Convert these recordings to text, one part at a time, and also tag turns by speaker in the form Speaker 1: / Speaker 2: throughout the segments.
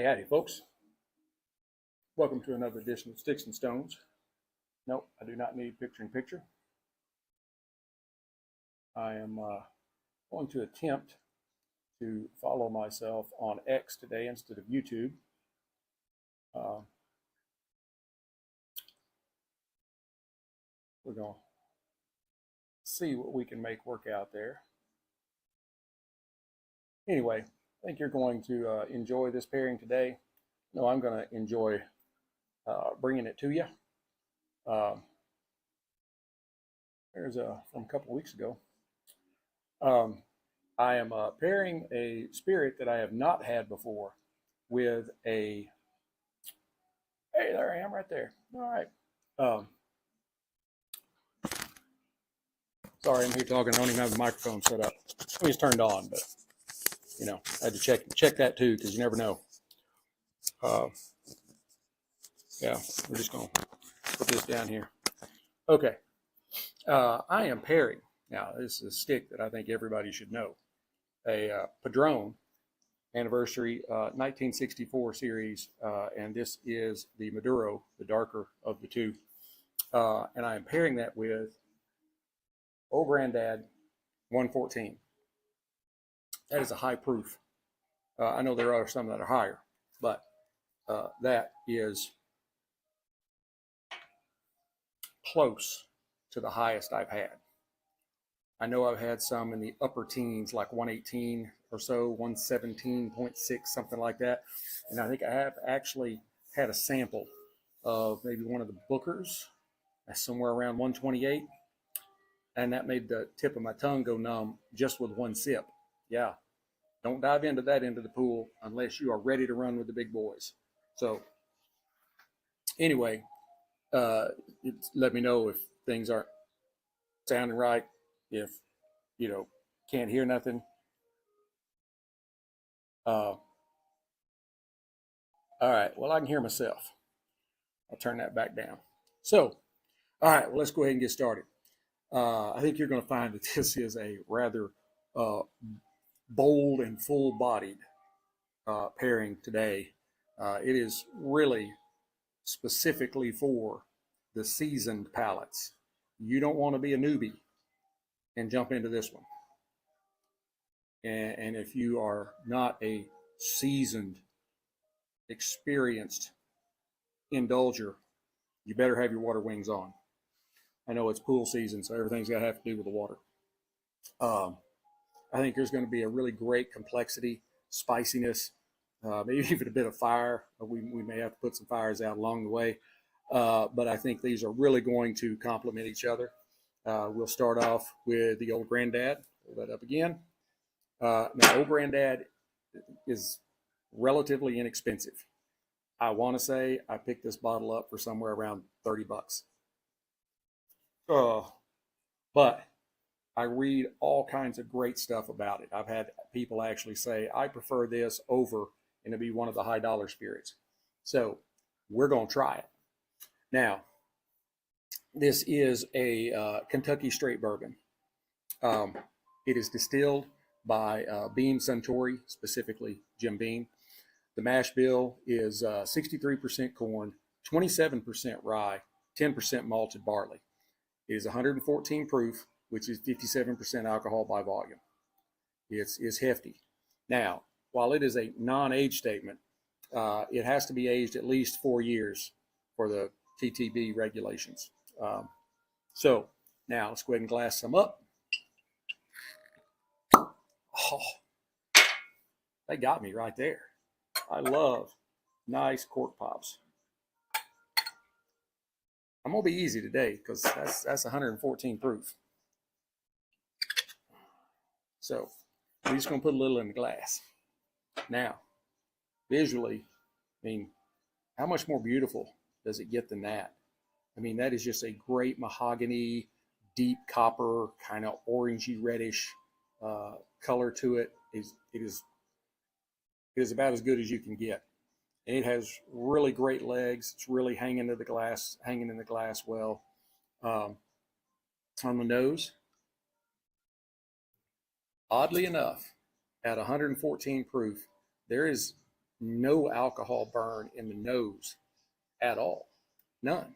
Speaker 1: Howdy, folks. Welcome to another edition of Sticks and Stones. Nope, I do not need picture-in-picture. I am going to attempt to follow myself on X today instead of YouTube. We're going to see what we can make work out there. Anyway, I think you're going to enjoy this pairing today. No, I'm going to enjoy bringing it to you. There's from a couple of weeks ago. I am pairing a spirit that I have not had before with a. Hey, there I am, right there. All right. Sorry, I'm here talking. I don't even have the microphone set up. I mean, it's turned on, but you know, I had to check that too because you never know. Yeah, we're just gonna put this down here. Okay, I am pairing now. This is a stick that I think everybody should know. A Padrón anniversary 1964 series, and this is the Maduro, the darker of the two, and I am pairing that with Old Grandad 114. That is a high proof. I know there are some that are higher, but that is close to the highest I've had. I know I've had some in the upper teens, like 118 or so, 117.6, something like that. And I think I have actually had a sample of maybe one of the Bookers, somewhere around 128. And that made the tip of my tongue go numb just with one sip. Yeah, don't dive into that end of the pool unless you are ready to run with the big boys. So anyway, let me know if things aren't sounding right, if you know, can't hear nothing. All right, well, I can hear myself. I'll turn that back down. So, all right, well, let's go ahead and get started. I think you're going to find that this is a rather bold and full-bodied pairing today. It is really specifically for the seasoned palates. You don't want to be a newbie and jump into this one. And if you are not a seasoned, experienced indulger, you better have your water wings on. I know it's pool season, so everything's got to have to do with the water. I think there's going to be a really great complexity, spiciness, maybe even a bit of fire. We may have to put some fires out along the way. But I think these are really going to complement each other. We'll start off with the Old Grandad. Pull that up again. Now, Old Grandad is relatively inexpensive. I want to say I picked this bottle up for somewhere around 30 bucks. But I read all kinds of great stuff about it. I've had people actually say, I prefer this over, and it'll be one of the high dollar spirits. So we're going to try it. Now, this is a Kentucky straight bourbon. It is distilled by Beam Suntory, specifically Jim Beam. The mash bill is 63% corn, 27% rye, 10% malted barley. It is 114 proof, which is 57% alcohol by volume. It's hefty. Now, while it is a non-age statement, it has to be aged at least 4 years for the TTB regulations. So now let's go ahead and glass some up. Oh, they got me right there. I love nice cork pops. I'm gonna be easy today because that's 114 proof. So we're just gonna put a little in the glass. Now, visually, I mean, how much more beautiful does it get than that? I mean, that is just a great mahogany, deep copper, kind of orangey reddish color to it. It is about as good as you can get. And it has really great legs. It's really hanging in the glass well. On the nose, oddly enough, at 114 proof, there is no alcohol burn in the nose at all. None.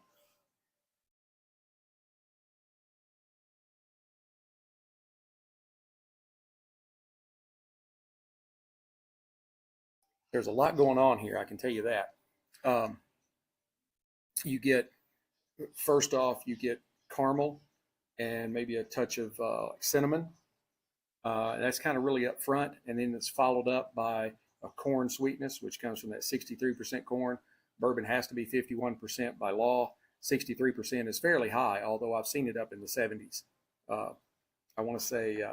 Speaker 1: There's a lot going on here, I can tell you that. You get, first off, you get caramel and maybe a touch of cinnamon. That's kind of really up front, and then it's followed up by a corn sweetness, which comes from that 63% corn. Bourbon has to be 51% by law. 63% is fairly high, although I've seen it up in the 70s. I want to say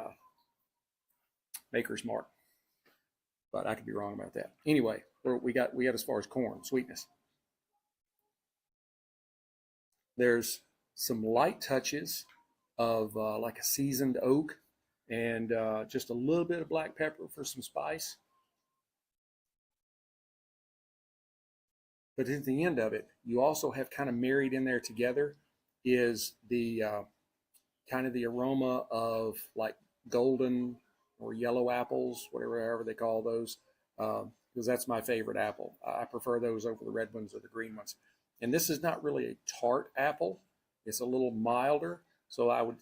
Speaker 1: Maker's Mark, but I could be wrong about that. Anyway, we got as far as corn sweetness. There's some light touches of like a seasoned oak and just a little bit of black pepper for some spice. But at the end of it, you also have kind of married in there together is the kind of the aroma of like golden or yellow apples, however they call those, because that's my favorite apple. I prefer those over the red ones or the green ones. And this is not really a tart apple. It's a little milder. So I would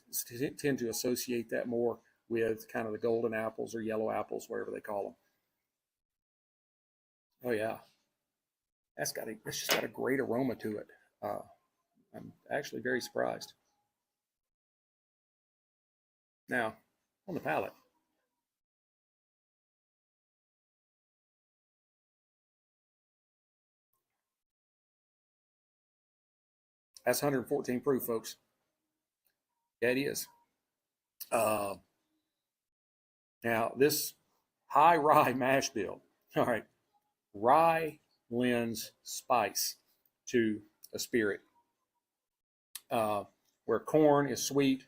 Speaker 1: tend to associate that more with kind of the golden apples or yellow apples, whatever they call them. Oh yeah, that's just got a great aroma to it. I'm actually very surprised. Now, on the palate, that's 114 proof, folks. Yeah, it is. Now, this high-rye mash bill. All right, rye lends spice to a spirit. Where corn is sweet,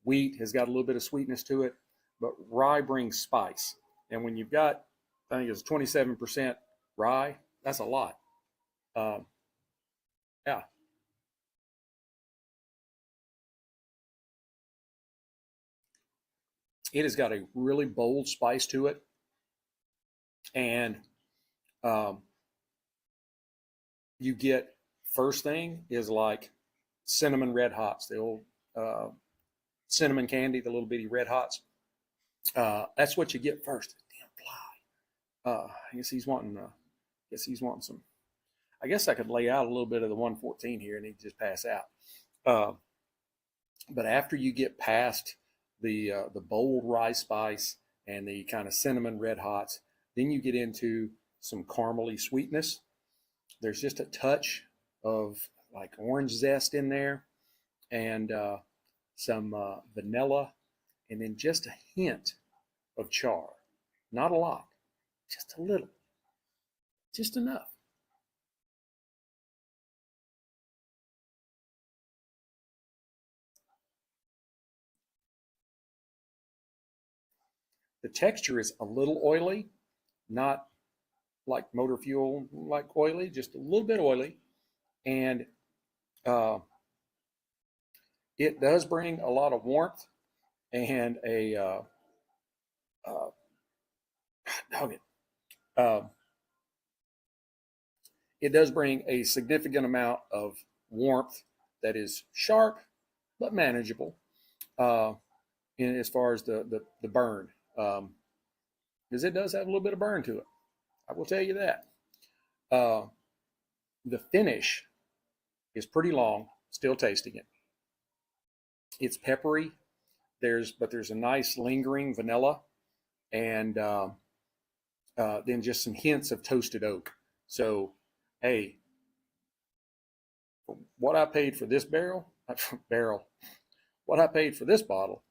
Speaker 1: wheat has got a little bit of sweetness to it, but rye brings spice. And when you've got, I think it's 27% rye, that's a lot. Yeah. It has got a really bold spice to it. And you get, first thing is like cinnamon red hots, the old cinnamon candy, the little bitty red hots. That's what you get first. Damn fly. I guess he's wanting some. I guess I could lay out a little bit of the 114 here and he'd just pass out. But after you get past the bold rye spice and the kind of cinnamon red hots, then you get into some caramely sweetness. There's just a touch of like orange zest in there, and some vanilla, and then just a hint of char. Not a lot, just a little, just enough. The texture is a little oily, not like motor fuel, like oily, just a little bit oily. And it does bring a lot of warmth and a, it does bring a significant amount of warmth that is sharp, but manageable in as far as the burn. Because it does have a little bit of burn to it. I will tell you that. The finish is pretty long, still tasting it. It's peppery. There's a nice lingering vanilla, and then just some hints of toasted oak. So, hey, what I paid for this what I paid for this bottle,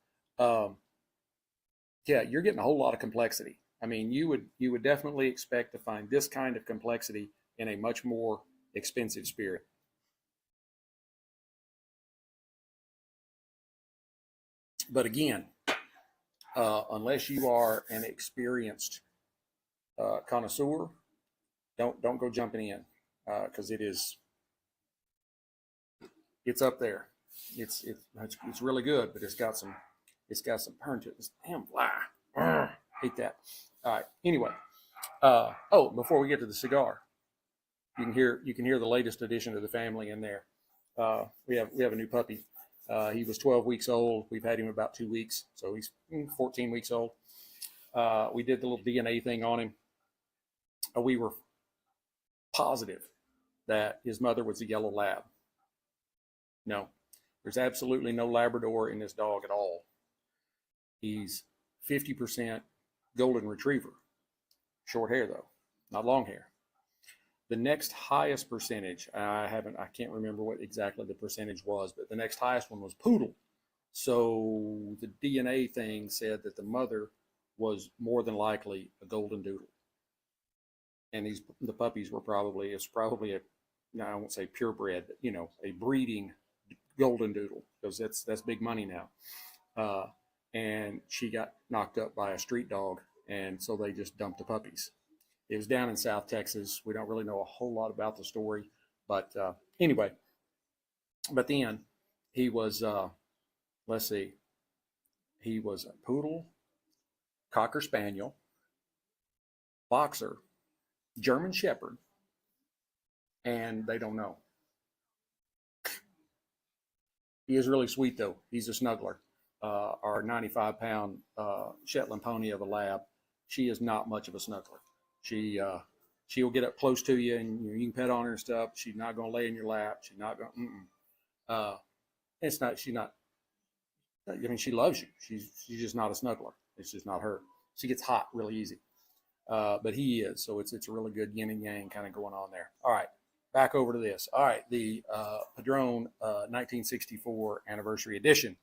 Speaker 1: yeah, you're getting a whole lot of complexity. I mean, you would definitely expect to find this kind of complexity in a much more expensive spirit. But again, unless you are an experienced connoisseur, don't go jumping in, because it's up there. It's really good, but it's got some burn to it. This damn fly. Hate that. All right. Anyway, Oh, before we get to the cigar, you can hear the latest addition to the family in there. We have a new puppy. He was 12 weeks old. We've had him about 2 weeks, so he's 14 weeks old. We did the little DNA thing on him. We were positive that his mother was a yellow lab. No, there's absolutely no Labrador in this dog at all. He's 50% golden retriever. Short hair though, not long hair. The next highest percentage, I can't remember what exactly the percentage was, but the next highest one was poodle. So the DNA thing said that the mother was more than likely a golden doodle. And the puppies were probably a, no, I won't say purebred, but a breeding golden doodle, because that's big money now. And she got knocked up by a street dog, and so they just dumped the puppies. It was down in South Texas. We don't really know a whole lot about the story, but anyway. But then he was, let's see, he was a poodle, Cocker Spaniel, boxer, German Shepherd, and they don't know. He is really sweet though. He's a snuggler. Our 95-pound Shetland pony of a lab, she is not much of a snuggler. She'll get up close to you and you can pet on her and stuff. She's not going to lay in your lap. She's not going. She's not. I mean, she loves you. She's just not a snuggler. It's just not her. She gets hot really easy. But he is. So it's a really good yin and yang kind of going on there. All right, back over to this. All right, the Padrón 1964 anniversary edition.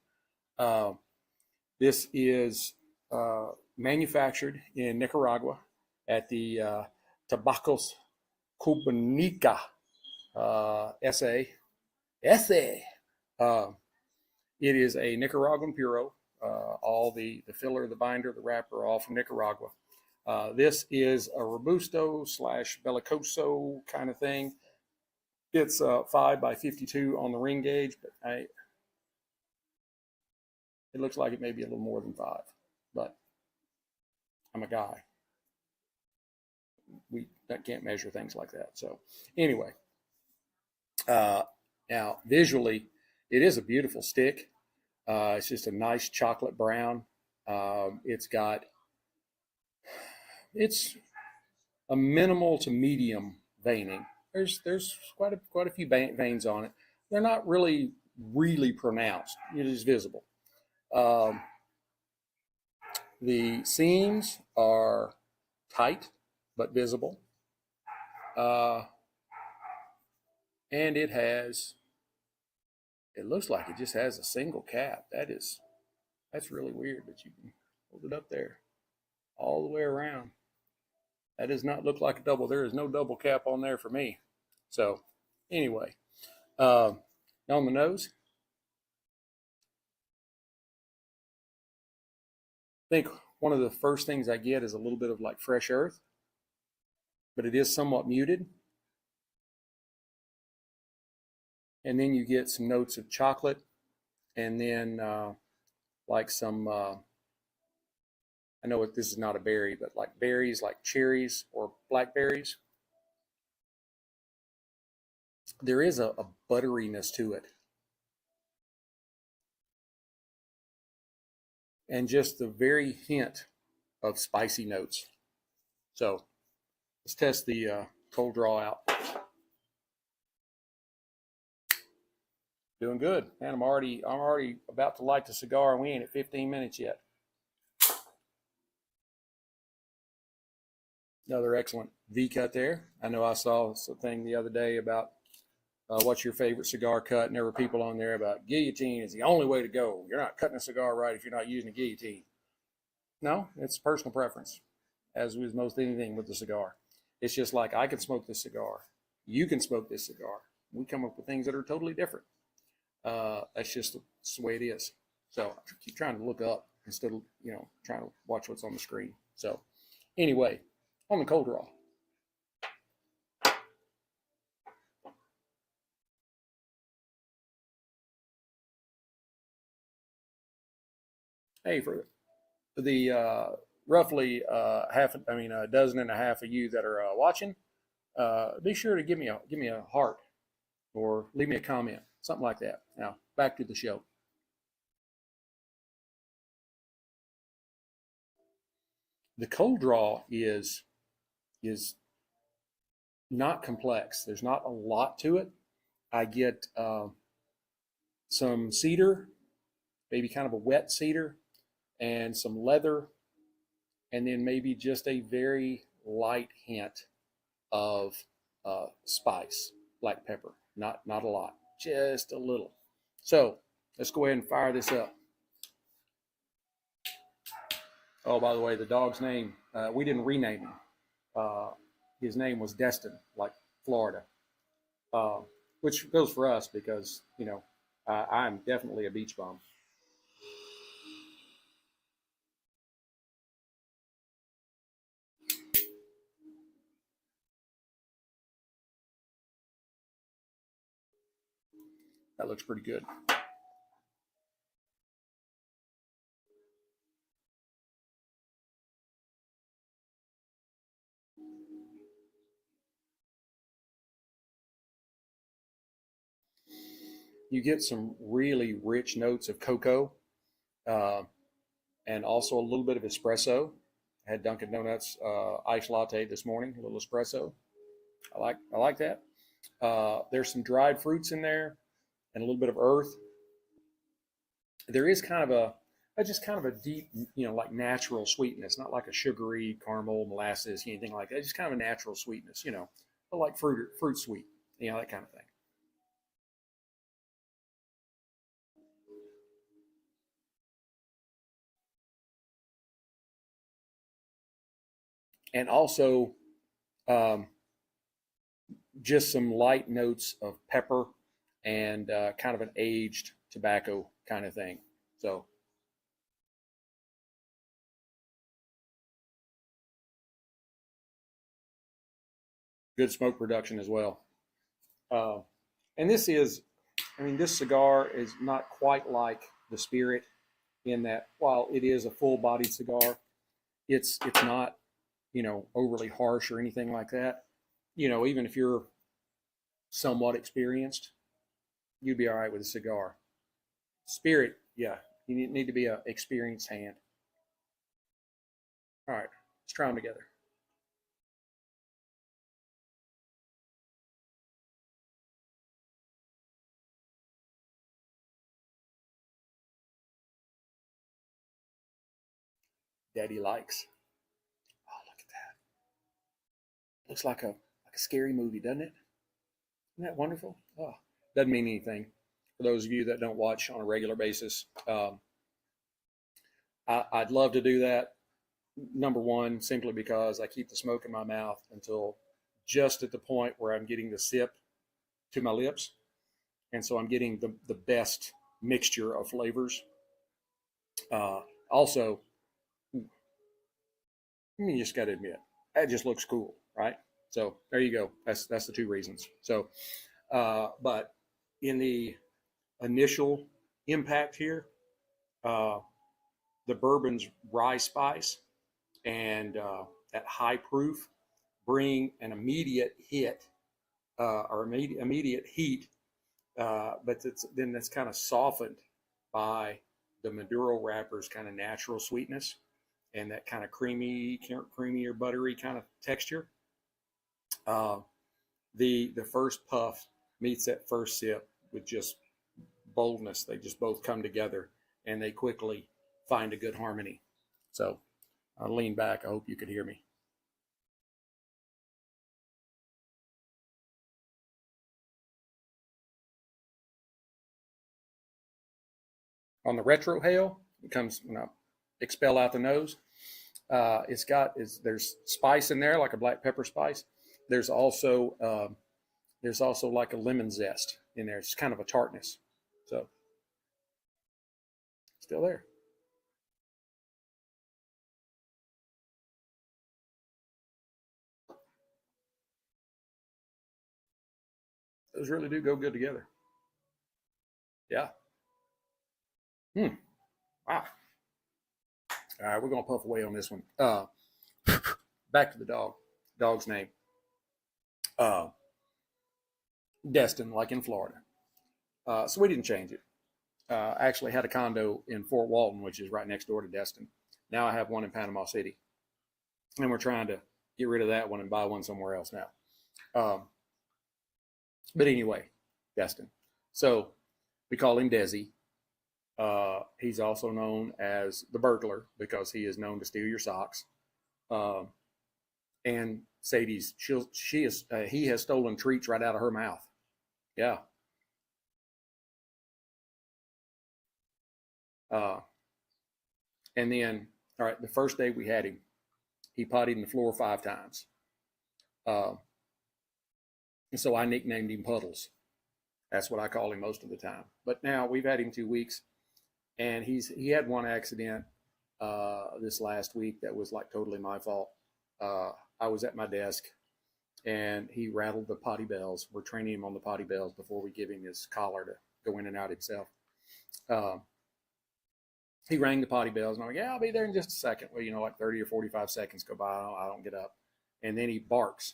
Speaker 1: This is manufactured in Nicaragua at the Tabacos Cubanica SA. It is a Nicaraguan Puro. All the filler, the binder, the wrapper, all from Nicaragua. This is a Robusto / Bellicoso kind of thing. It's 5 by 52 on the ring gauge, but it looks like it may be a little more than 5, but I'm a guy. We can't measure things like that. So anyway, now visually, it is a beautiful stick. It's just a nice chocolate brown. It's a minimal to medium veining. There's quite a few veins on it. They're not really pronounced. It is visible. The seams are tight but visible. And it looks like it just has a single cap. That's really weird, but you can hold it up there all the way around. That does not look like a double. There is no double cap on there for me. So anyway, on the nose, I think one of the first things I get is a little bit of like fresh earth, but it is somewhat muted. And then you get some notes of chocolate, and then like some, I know this is not a berry, but like berries, like cherries or blackberries. There is a butteriness to it. And just the very hint of spicy notes. So let's test the cold draw out. Doing good, man. I'm already about to light the cigar, and we ain't at 15 minutes yet. Another excellent V cut there. I know I saw something the other day about what's your favorite cigar cut, and there were people on there about guillotine is the only way to go. You're not cutting a cigar right if you're not using a guillotine. No, it's personal preference, as with most anything with the cigar. It's just like I can smoke this cigar. You can smoke this cigar. We come up with things that are totally different. That's just the way it is. So I keep trying to look up instead of, trying to watch what's on the screen. So anyway, on the cold draw. Hey, for the roughly a dozen and a half of you that are watching, be sure to give me a heart or leave me a comment, something like that. Now back to the show. The cold draw is not complex. There's not a lot to it. I get some cedar, maybe kind of a wet cedar, and some leather, and then maybe just a very light hint of spice, black pepper. Not a lot, just a little. So let's go ahead and fire this up. Oh, by the way, the dog's name, we didn't rename him. His name was Destin, like Florida, which goes for us because, you know, I'm definitely a beach bum. That looks pretty good. You get some really rich notes of cocoa, and also a little bit of espresso. I had Dunkin' Donuts iced latte this morning, a little espresso. I like that. There's some dried fruits in there and a little bit of earth. There is kind of a deep, you know, like natural sweetness, not like a sugary caramel, molasses, anything like that. Just kind of a natural sweetness, you know, but like fruit sweet, you know, that kind of thing. And also um, just some light notes of pepper and kind of an aged tobacco kind of thing. So good smoke production as well. Uh, and this cigar is not quite like the Spirit in that while it is a full-bodied cigar, it's not, you know, overly harsh or anything like that. You know, even if you're somewhat experienced, you'd be all right with a cigar. Spirit, yeah, you need to be an experienced hand. All right, let's try them together. Daddy likes. Oh, look at that. Looks like a scary movie, doesn't it? Isn't that wonderful? Oh, doesn't mean anything. For those of you that don't watch on a regular basis, I'd love to do that. Number one, simply because I keep the smoke in my mouth until just at the point where I'm getting the sip to my lips. And so I'm getting the best mixture of flavors. Also, you just got to admit, that just looks cool, right? So there you go. That's the two reasons. So, but in the initial impact here, uh, the bourbon's rye spice and that high proof bring an immediate hit or immediate heat, but then that's kind of softened by the Maduro wrapper's kind of natural sweetness and that kind of creamy or buttery kind of texture. Uh, the first puff meets that first sip with just boldness. They just both come together and they quickly find a good harmony. So I'll lean back. I hope you could hear me. On the retro hail, it comes when I expel out the nose. There's spice in there like a black pepper spice. There's also like a lemon zest in there. It's kind of a tartness. So still there. Those really do go good together. Yeah. Hmm. Wow. All right, we're going to puff away on this one. Back to the dog. Dog's name. Destin, like in Florida. So we didn't change it. Actually had a condo in Fort Walton, which is right next door to Destin. Now I have one in Panama City. And we're trying to get rid of that one and buy one somewhere else now. But anyway, Destin. So we call him Desi. He's also known as the burglar because he is known to steal your socks. And Sadie's, he has stolen treats right out of her mouth. Yeah. And then, all right, the first day we had him, he pottied in the floor 5 times. And so I nicknamed him Puddles. That's what I call him most of the time. But now we've had him 2 weeks, and he had one accident this last week that was like totally my fault. I was at my desk, and he rattled the potty bells. We're training him on the potty bells before we give him his collar to go in and out himself. He rang the potty bells, and I'm like, yeah, I'll be there in just a second. Well, you know, like 30 or 45 seconds go by, I don't get up. And then he barks.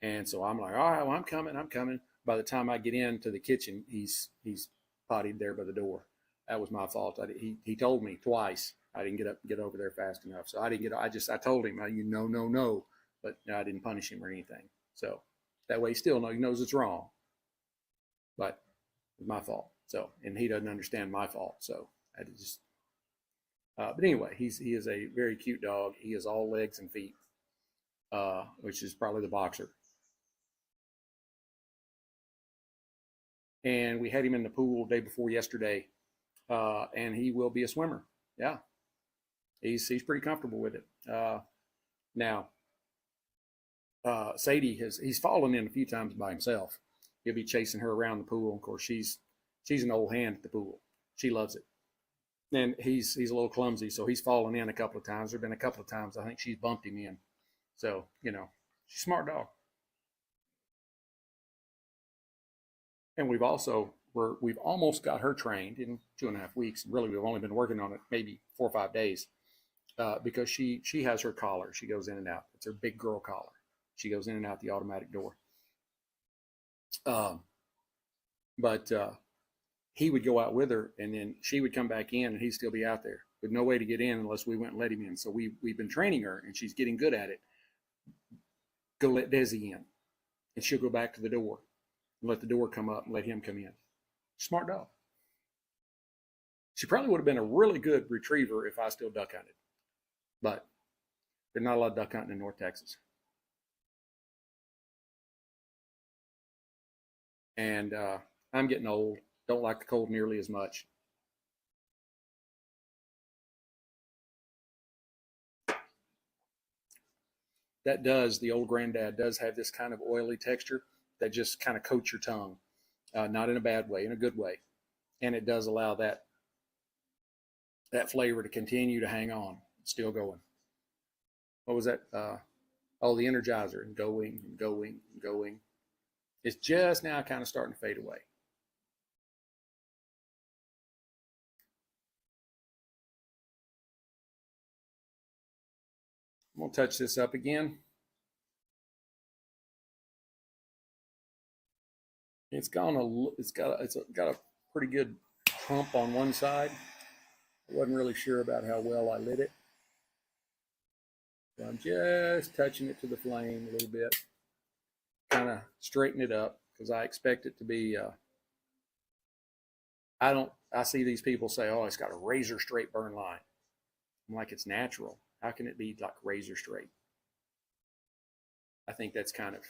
Speaker 1: And so I'm like, all right, well, I'm coming. By the time I get into the kitchen, he's pottied there by the door. That was my fault. He told me twice. I didn't get over there fast enough. So I didn't I told him, no, but I didn't punish him or anything. So that way he knows it's wrong. But it's my fault. So, and he doesn't understand my fault. So I just, but anyway, he is a very cute dog. He is all legs and feet, which is probably the boxer. And we had him in the pool day before yesterday, and he will be a swimmer. Yeah, he's pretty comfortable with it. Now, Sadie he's fallen in a few times by himself. He'll be chasing her around the pool. Of course, she's an old hand at the pool. She loves it. And he's a little clumsy, so he's fallen in a couple of times. There've been a couple of times I think she's bumped him in. So, she's a smart dog. And we've almost got her trained in 2.5 weeks. Really, we've only been working on it maybe 4 or 5 days because she has her collar. She goes in and out. It's her big girl collar. She goes in and out the automatic door. But he would go out with her, and then she would come back in, and he'd still be out there with no way to get in unless we went and let him in. So we've been training her, and she's getting good at it. Go let Desi in, and she'll go back to the door and let the door come up and let him come in. Smart dog. She probably would have been a really good retriever if I still duck hunted, but there's not a lot of duck hunting in North Texas. And I'm getting old. Don't like the cold nearly as much. The old granddad does have this kind of oily texture that just kind of coats your tongue. Not in a bad way, in a good way. And it does allow that flavor to continue to hang on, still going. What was that? The Energizer, and going and going and going. It's just now kind of starting to fade away. I'm gonna touch this up again. It's got a pretty good hump on one side. I wasn't really sure about how well I lit it. So I'm just touching it to the flame a little bit, kind of straighten it up because I expect it to be. I see these people say, "Oh, it's got a razor straight burn line." I'm like, it's natural. How can it be like razor straight? I think that's kind of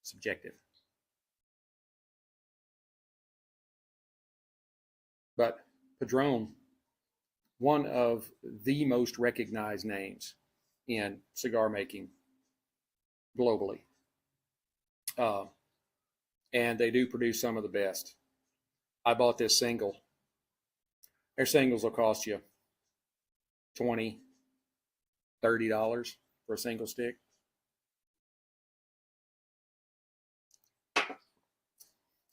Speaker 1: subjective. But Padrón, one of the most recognized names in cigar making globally. And they do produce some of the best. I bought this single. Their singles will cost you $20, $30 for a single stick.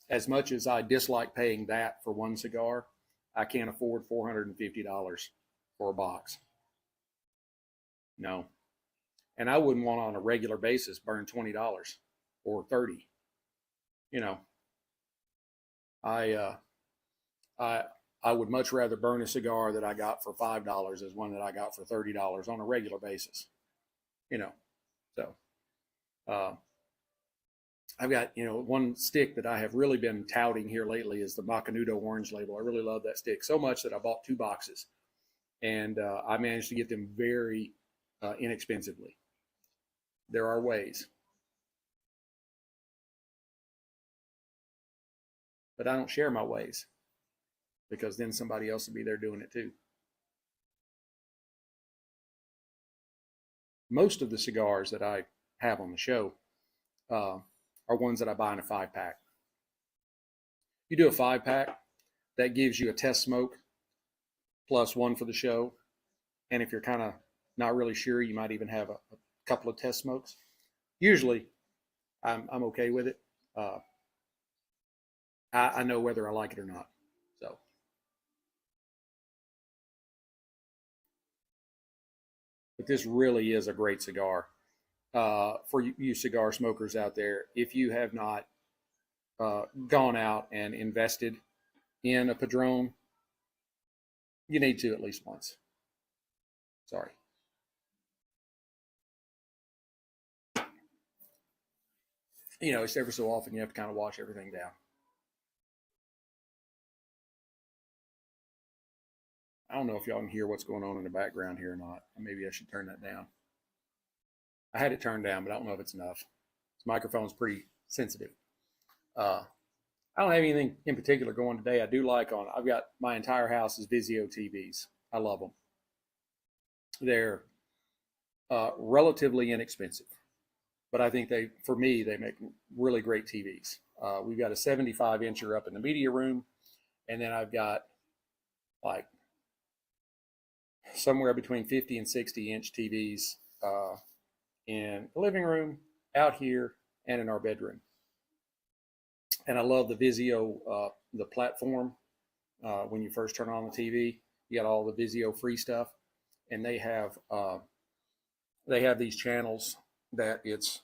Speaker 1: As much as I dislike paying that for one cigar, I can't afford $450 for a box. No. And I wouldn't want on a regular basis burn $20 or 30. You know, I I I would much rather burn a cigar that I got for $5 as one that I got for $30 on a regular basis. You know, so uh, I've got, one stick that I have really been touting here lately is the Macanudo orange label. I really love that stick so much that I bought 2 boxes, and I managed to get them very inexpensively. There are ways, but I don't share my ways because then somebody else will be there doing it too. Most of the cigars that I have on the show uh, are ones that I buy in a 5-pack. You do a 5-pack, that gives you a test smoke plus one for the show. And if you're kind of not really sure, you might even have a couple of test smokes. Usually, I'm okay with it. I know whether I like it or not. So, but this really is a great cigar for you cigar smokers out there. If you have not gone out and invested in a Padron, you need to at least once. Sorry. It's every so often you have to kind of wash everything down. I don't know if y'all can hear what's going on in the background here or not. Maybe I should turn that down. I had it turned down, but I don't know if it's enough. This microphone's pretty sensitive. I don't have anything in particular going today. I do like I've got my entire house is Vizio TVs. I love them. They're relatively inexpensive, but I think for me, they make really great TVs. We've got a 75-incher up in the media room, and then I've got like somewhere between 50 and 60-inch TVs in the living room, out here, and in our bedroom. And I love the Vizio, the platform. When you first turn on the TV, you got all the Vizio free stuff, and they have these channels that it's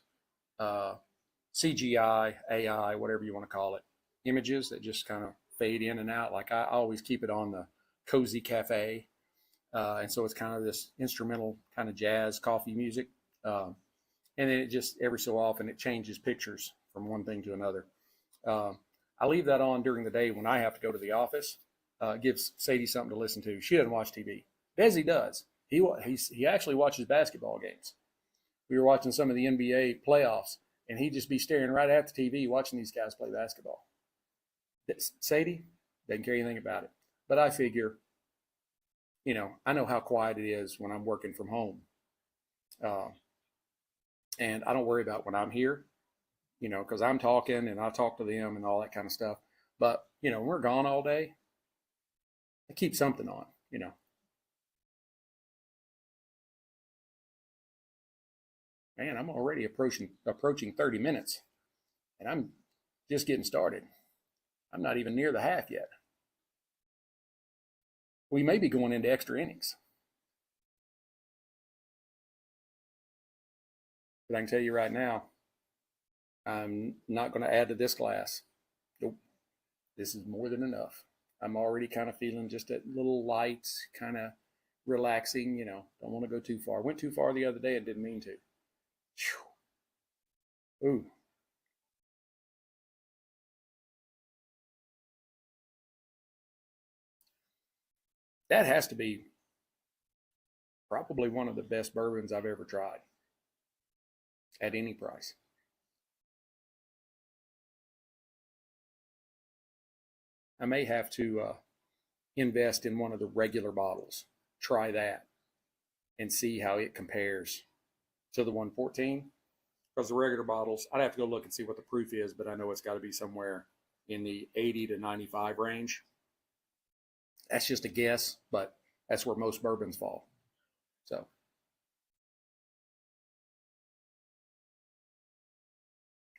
Speaker 1: CGI, AI, whatever you want to call it, images that just kind of fade in and out. Like I always keep it on the Cozy Cafe, and so it's kind of this instrumental kind of jazz coffee music, and then it just every so often it changes pictures from one thing to another. I leave that on during the day when I have to go to the office. Gives Sadie something to listen to. She doesn't watch TV. Desi does. He actually watches basketball games. We were watching some of the NBA playoffs, and he'd just be staring right at the TV watching these guys play basketball. Sadie doesn't care anything about it. But I figure, I know how quiet it is when I'm working from home. And I don't worry about when I'm here, because I'm talking and I talk to them and all that kind of stuff. But, when we're gone all day, I keep something on, Man, I'm already approaching 30 minutes, and I'm just getting started. I'm not even near the half yet. We may be going into extra innings. But I can tell you right now, I'm not going to add to this glass. Nope. This is more than enough. I'm already kind of feeling just a little light, kind of relaxing, don't want to go too far. Went too far the other day and didn't mean to. Whew. Ooh. That has to be probably one of the best bourbons I've ever tried at any price. I may have to invest in one of the regular bottles, try that, and see how it compares to the 114. Because the regular bottles, I'd have to go look and see what the proof is, but I know it's got to be somewhere in the 80 to 95 range. That's just a guess, but that's where most bourbons fall. So,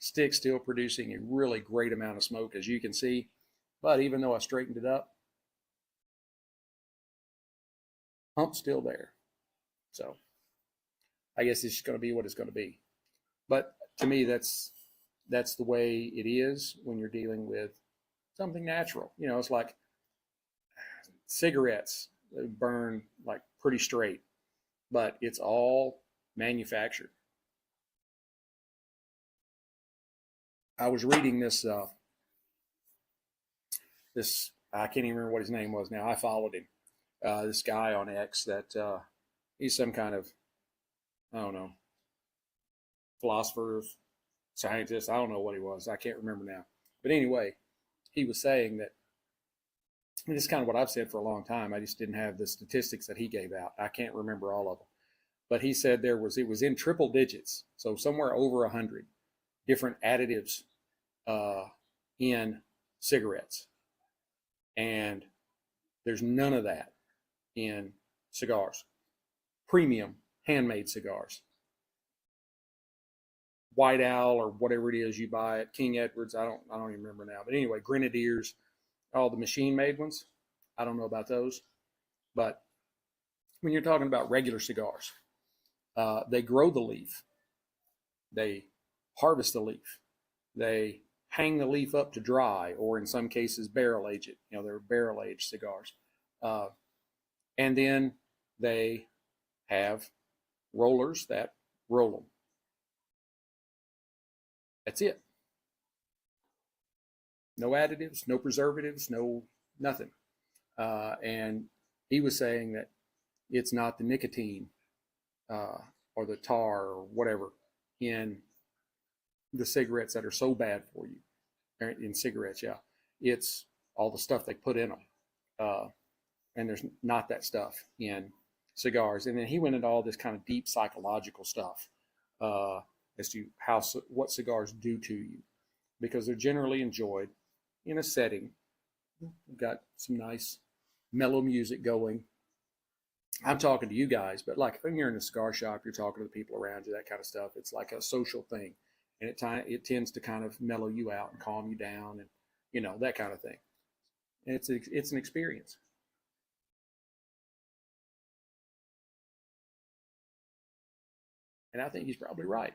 Speaker 1: Stick's still producing a really great amount of smoke, as you can see. But even though I straightened it up, hump's still there. So, I guess it's just going to be what it's going to be. But to me, that's the way it is when you're dealing with something natural. You know, it's like cigarettes, they burn like pretty straight, but it's all manufactured. I was reading this this I can't even remember what his name was now. I followed him. This guy on X that he's some kind of, I don't know, philosopher, scientist. I don't know what he was. I can't remember now. But anyway, he was saying that, and this is kind of what I've said for a long time. I just didn't have the statistics that he gave out. I can't remember all of them. But he said it was in triple digits, so somewhere over 100 different additives in cigarettes. And there's none of that in cigars. Premium handmade cigars. White Owl or whatever it is you buy at King Edward's, I don't even remember now. But anyway, Grenadiers, all the machine made ones, I don't know about those. But when you're talking about regular cigars, they grow the leaf, they harvest the leaf, they hang the leaf up to dry, or in some cases barrel age it. You know, they're barrel aged cigars. And then they have rollers that roll them. That's it. No additives, no preservatives, no nothing. And he was saying that it's not the nicotine or the tar or whatever in the cigarettes that are so bad for you. In cigarettes, yeah. It's all the stuff they put in them. And there's not that stuff in cigars. And then he went into all this kind of deep psychological stuff as to what cigars do to you, because they're generally enjoyed in a setting. We've got some nice mellow music going. I'm talking to you guys, but like when you're in a cigar shop, you're talking to the people around you, that kind of stuff. It's like a social thing, and it tends to kind of mellow you out and calm you down, and you know, that kind of thing. And it's an experience. And I think he's probably right.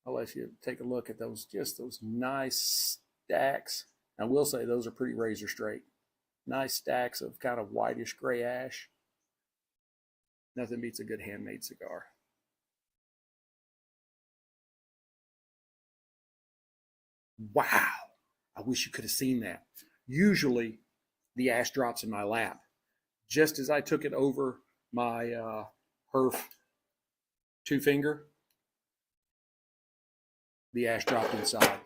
Speaker 1: I'll let you take a look at those nice stacks. I will say those are pretty razor straight. Nice stacks of kind of whitish gray ash. Nothing beats a good handmade cigar. Wow. I wish you could have seen that. Usually the ash drops in my lap. Just as I took it over my Herf 2-finger, the ash dropped inside.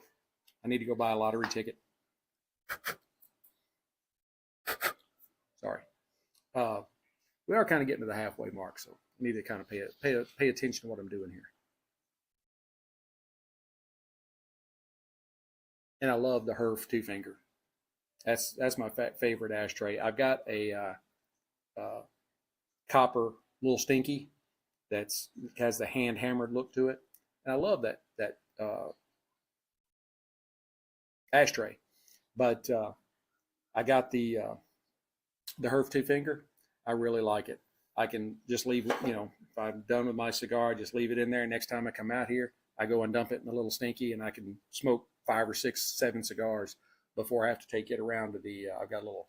Speaker 1: I need to go buy a lottery ticket. Sorry. We are kind of getting to the halfway mark, so I need to kind of pay attention to what I'm doing here. And I love the Herf 2-finger. That's my favorite ashtray. I've got a copper little stinky that has the hand hammered look to it, and I love that ashtray. But I got the Herf 2-finger. I really like it. I can just leave it, you know, if I'm done with my cigar, I just leave it in there. Next time I come out here, I go and dump it in the little stinky, and I can smoke 5 or 6, 7 cigars before I have to take it around to the. I've got a little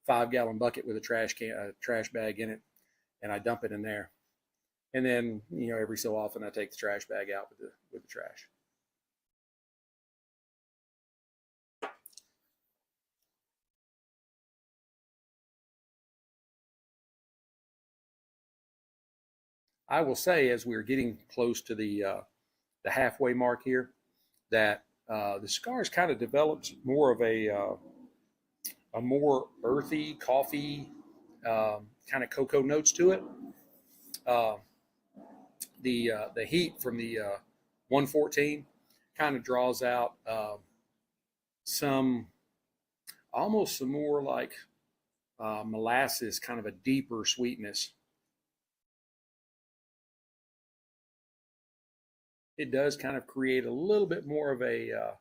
Speaker 1: 5-gallon bucket with a trash bag in it, and I dump it in there. And then, you know, every so often I take the trash bag out with the trash. I will say, as we're getting close to the halfway mark here, that the cigar has kind of developed more of a more earthy coffee kind of cocoa notes to it. The heat from the 114 kind of draws out some more like molasses, kind of a deeper sweetness. It does kind of create a little bit more of a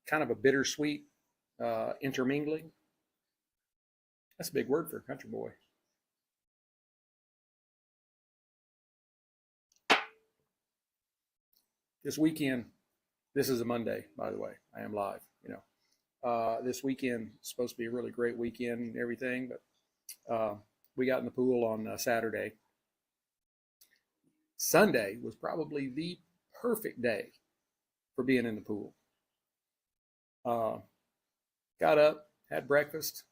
Speaker 1: kind of a bittersweet intermingling. That's a big word for a country boy. this weekend, this is a Monday, by the way. I am live, This weekend is supposed to be a really great weekend and everything, but we got in the pool on Saturday. Sunday was probably the perfect day for being in the pool. Got up, had breakfast.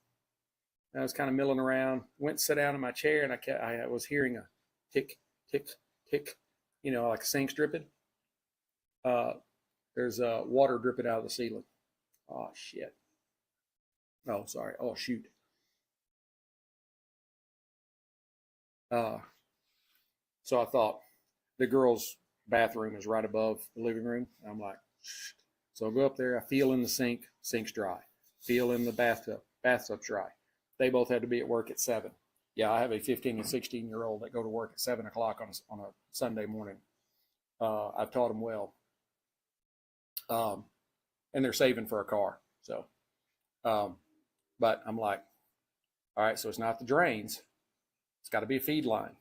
Speaker 1: I was kind of milling around, went to sit down in my chair, and I was hearing a tick, tick, tick, like a sink's dripping. There's water dripping out of the ceiling. Oh, shit. Oh, sorry. Oh, shoot. So I thought the girls' bathroom is right above the living room. I'm like, shh. So I go up there. I feel in the sink. Sink's dry. Feel in the bathtub. Bathtub's dry. They both had to be at work at 7. Yeah, I have a 15 and 16-year-old that go to work at 7 o'clock on a Sunday morning. I've taught them well. And they're saving for a car. So, but I'm like, all right, so it's not the drains. It's got to be a feed line.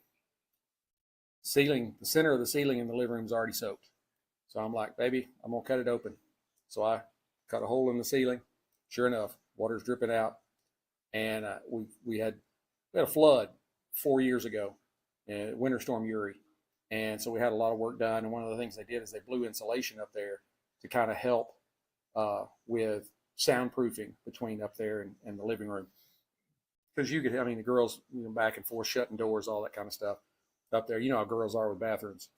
Speaker 1: Ceiling, the center of the ceiling in the living room is already soaked. So I'm like, baby, I'm going to cut it open. So I cut a hole in the ceiling. Sure enough, water's dripping out. And we had a flood 4 years ago, Winter Storm Uri. And so we had a lot of work done. And one of the things they did is they blew insulation up there to kind of help with soundproofing between up there and the living room. Because the girls, back and forth, shutting doors, all that kind of stuff up there. You know how girls are with bathrooms.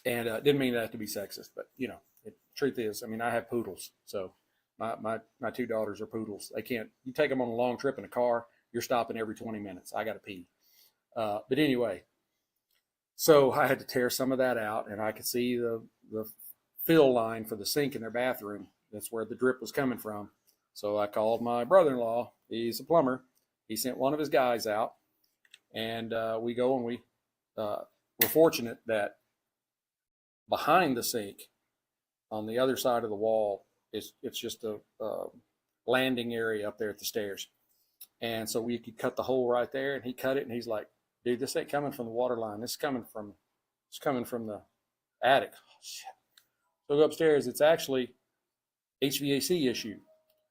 Speaker 1: And didn't mean that to be sexist, but, the truth is, I have poodles. So my 2 daughters are poodles. They can't, you take them on a long trip in a car, you're stopping every 20 minutes. I got to pee. But anyway, so I had to tear some of that out, and I could see the fill line for the sink in their bathroom. That's where the drip was coming from. So I called my brother-in-law. He's a plumber. He sent one of his guys out, and we go and we're fortunate that behind the sink on the other side of the wall it's just a landing area up there at the stairs. And so we could cut the hole right there, and he cut it, and he's like, dude, this ain't coming from the water line. It's coming from the attic. Oh, shit. So I go upstairs. It's actually HVAC issue.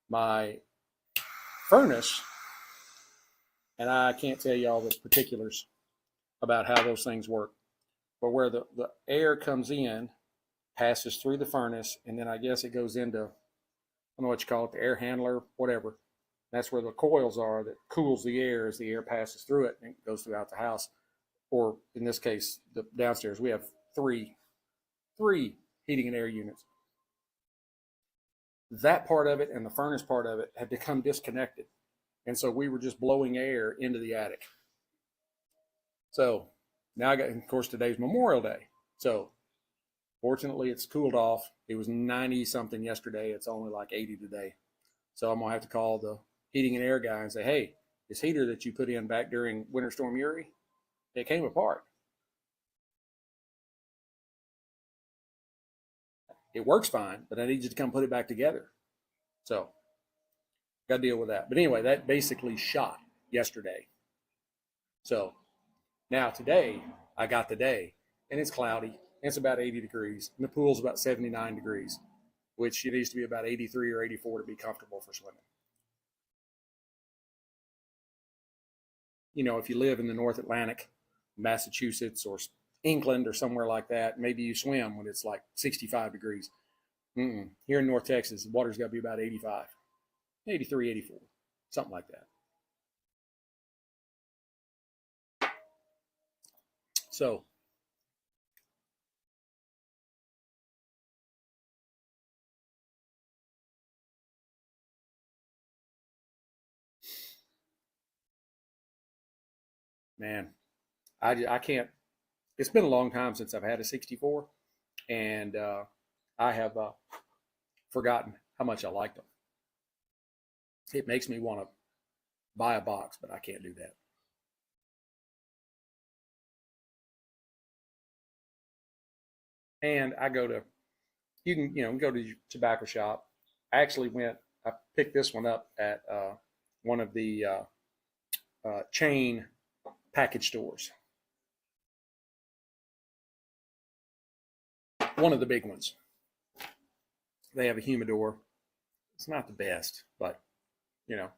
Speaker 1: My furnace, and I can't tell you all the particulars about how those things work, but where the air comes in, passes through the furnace, and then I guess it goes into, I don't know what you call it, the air handler, whatever. That's where the coils are that cools the air as the air passes through it and it goes throughout the house. Or in this case, the downstairs, we have three heating and air units. That part of it and the furnace part of it had become disconnected. And so we were just blowing air into the attic. So now of course, today's Memorial Day. So fortunately, it's cooled off. It was 90 something yesterday. It's only like 80 today. So I'm going to have to call the heating and air guy and say, hey, this heater that you put in back during Winter Storm Uri, it came apart. It works fine, but I need you to come put it back together. So got to deal with that. But anyway, that basically shot yesterday. So now today, I got the day, and it's cloudy. It's about 80 degrees, and the pool's about 79 degrees, which it needs to be about 83 or 84 to be comfortable for swimming. If you live in the North Atlantic, Massachusetts or England or somewhere like that, maybe you swim when it's like 65 degrees. Here in North Texas, the water's got to be about 85, 83, 84, something like that. So man, I can't. It's been a long time since I've had a 64, and I have forgotten how much I liked them. It makes me want to buy a box, but I can't do that. And I go to, you can go to your tobacco shop. I picked this one up at one of the chain package stores. one of the big ones. They have a humidor. It's not the best, but you know,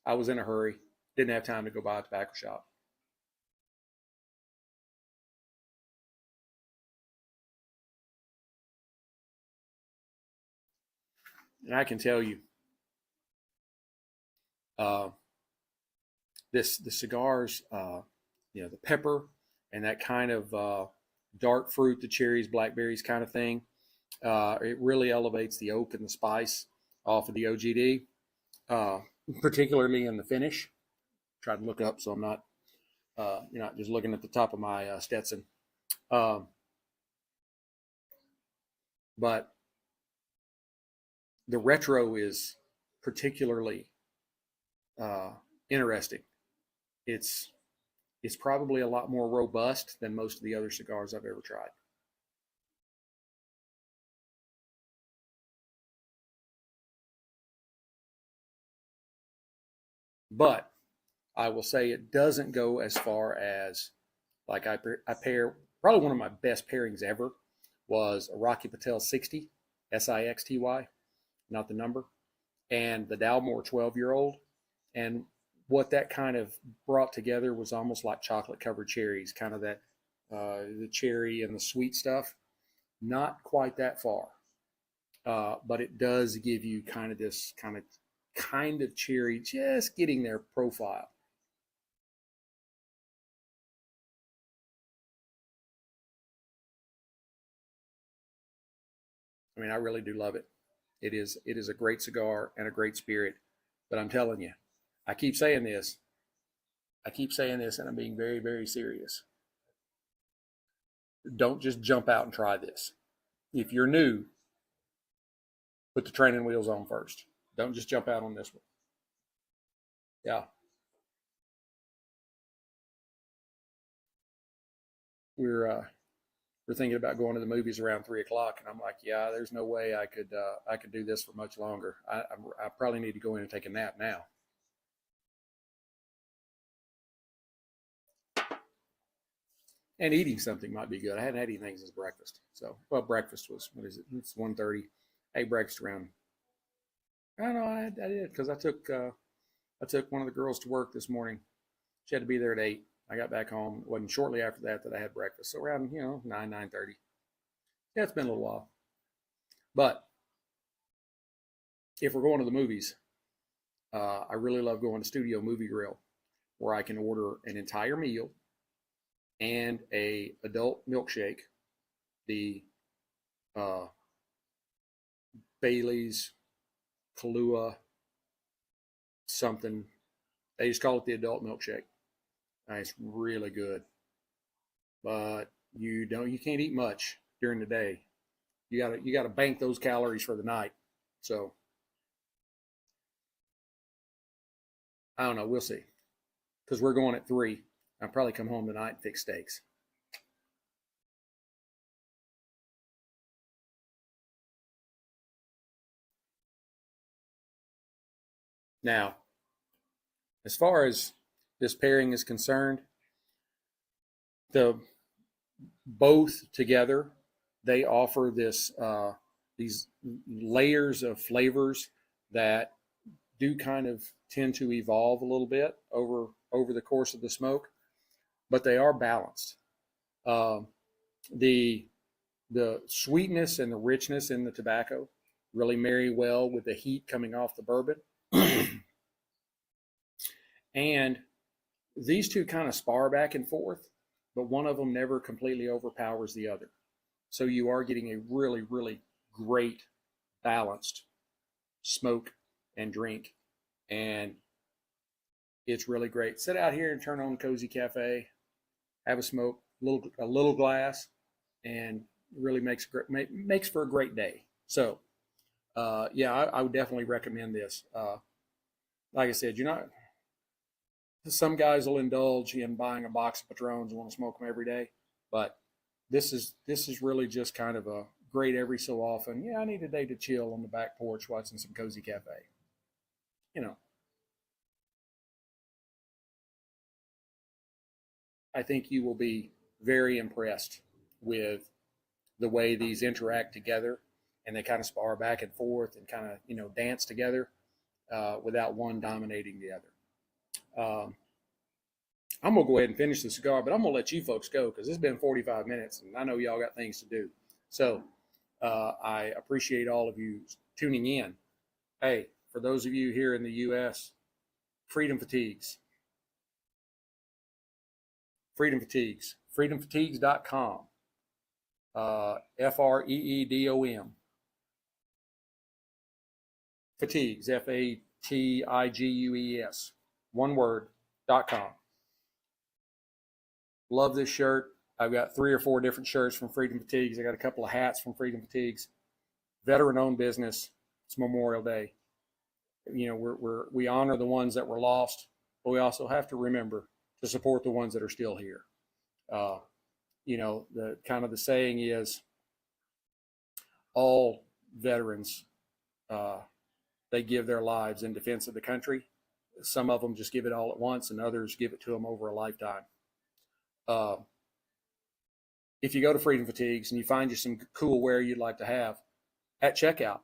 Speaker 1: I was in a hurry, didn't have time to go by a tobacco shop. And I can tell you, the cigars, you know, the pepper and that kind of dark fruit, the cherries, blackberries kind of thing, it really elevates the oak and the spice off of the OGD, particularly in the finish. Try to look up so I'm not, you're not just looking at the top of my Stetson. But the retro is particularly interesting. It's probably a lot more robust than most of the other cigars I've ever tried. But I will say it doesn't go as far as, like, I pair, probably one of my best pairings ever was a Rocky Patel 60, SIXTY, not the number, and the Dalmore 12-year-old. And what that kind of brought together was almost like chocolate covered cherries, kind of that, the cherry and the sweet stuff. Not quite that far, but it does give you kind of this kind of cherry, just getting their profile. I mean, I really do love it. It is a great cigar and a great spirit. But I'm telling you, I keep saying this. I keep saying this, and I'm being very, very serious. Don't just jump out and try this. If you're new, put the training wheels on first. Don't just jump out on this one. Yeah, we're uh, we're thinking about going to the movies around 3 o'clock, and I'm like, yeah, there's no way I could do this for much longer. I probably need to go in and take a nap now. And eating something might be good. I hadn't had anything since breakfast. So, well, breakfast was, what is it? It's 1:30. I ate breakfast around. I don't know. I did because I took one of the girls to work this morning. She had to be there at 8. I got back home. It wasn't shortly after that I had breakfast. So around 9:30. Yeah, it's been a little while. But if we're going to the movies, I really love going to Studio Movie Grill, where I can order an entire meal and a adult milkshake, the uh, Bailey's, Kahlua, something. They just call it the adult milkshake. And it's really good, but you can't eat much during the day. You gotta bank those calories for the night. So I don't know. We'll see because we're going at 3. I'll probably come home tonight and fix steaks. Now, as far as this pairing is concerned, the both together they offer these layers of flavors that do kind of tend to evolve a little bit over the course of the smoke, but they are balanced. Uh, the the sweetness and the richness in the tobacco really marry well with the heat coming off the bourbon. And these two kind of spar back and forth, but one of them never completely overpowers the other. So you are getting a really, really great balanced smoke and drink. And it's really great. Sit out here and turn on Cozy Cafe, have a smoke, a little glass, and really makes for a great day. So, yeah, I would definitely recommend this. Like I said, you're not. Some guys will indulge in buying a box of Patrons and want to smoke them every day, but this is really just kind of a great every so often. Yeah, I need a day to chill on the back porch watching some Cozy Cafe. You know, I think you will be very impressed with the way these interact together, and they kind of spar back and forth and kind of, you know, dance together without one dominating the other. I'm going to go ahead and finish the cigar, but I'm going to let you folks go because it's been 45 minutes, and I know y'all got things to do. So I appreciate all of you tuning in. Hey, for those of you here in the U.S., Freedom Fatigues. Freedom Fatigues. FreedomFatigues.com. FREEDOM. Fatigues. FATIGUES. One word.com. Love this shirt. I've got 3 or 4 different shirts from Freedom Fatigues. I got a couple of hats from Freedom Fatigues. Veteran-owned business. It's Memorial Day. You know, we honor the ones that were lost, but we also have to remember to support the ones that are still here. You know, the kind of the saying is, all veterans, they give their lives in defense of the country. Some of them just give it all at once, and others give it to them over a lifetime. If you go to Freedom Fatigues and you find you some cool wear you'd like to have, at checkout,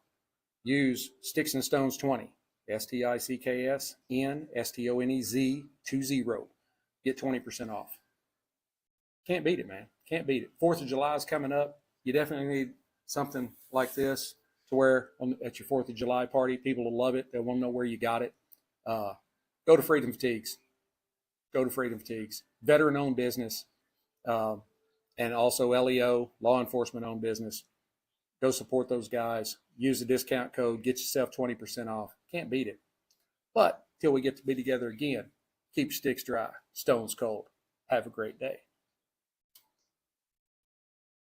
Speaker 1: use Sticks-n-Stonez 20, STICKSNSTONEZ 20. Get 20% off. Can't beat it, man. Can't beat it. 4th of July is coming up. You definitely need something like this to wear at your 4th of July party. People will love it. They want to know where you got it. Go to Freedom Fatigues. Go to Freedom Fatigues. Veteran-owned business, and also LEO, law enforcement-owned business. Go support those guys. Use the discount code. Get yourself 20% off. Can't beat it. But till we get to be together again, keep sticks dry, stones cold. Have a great day.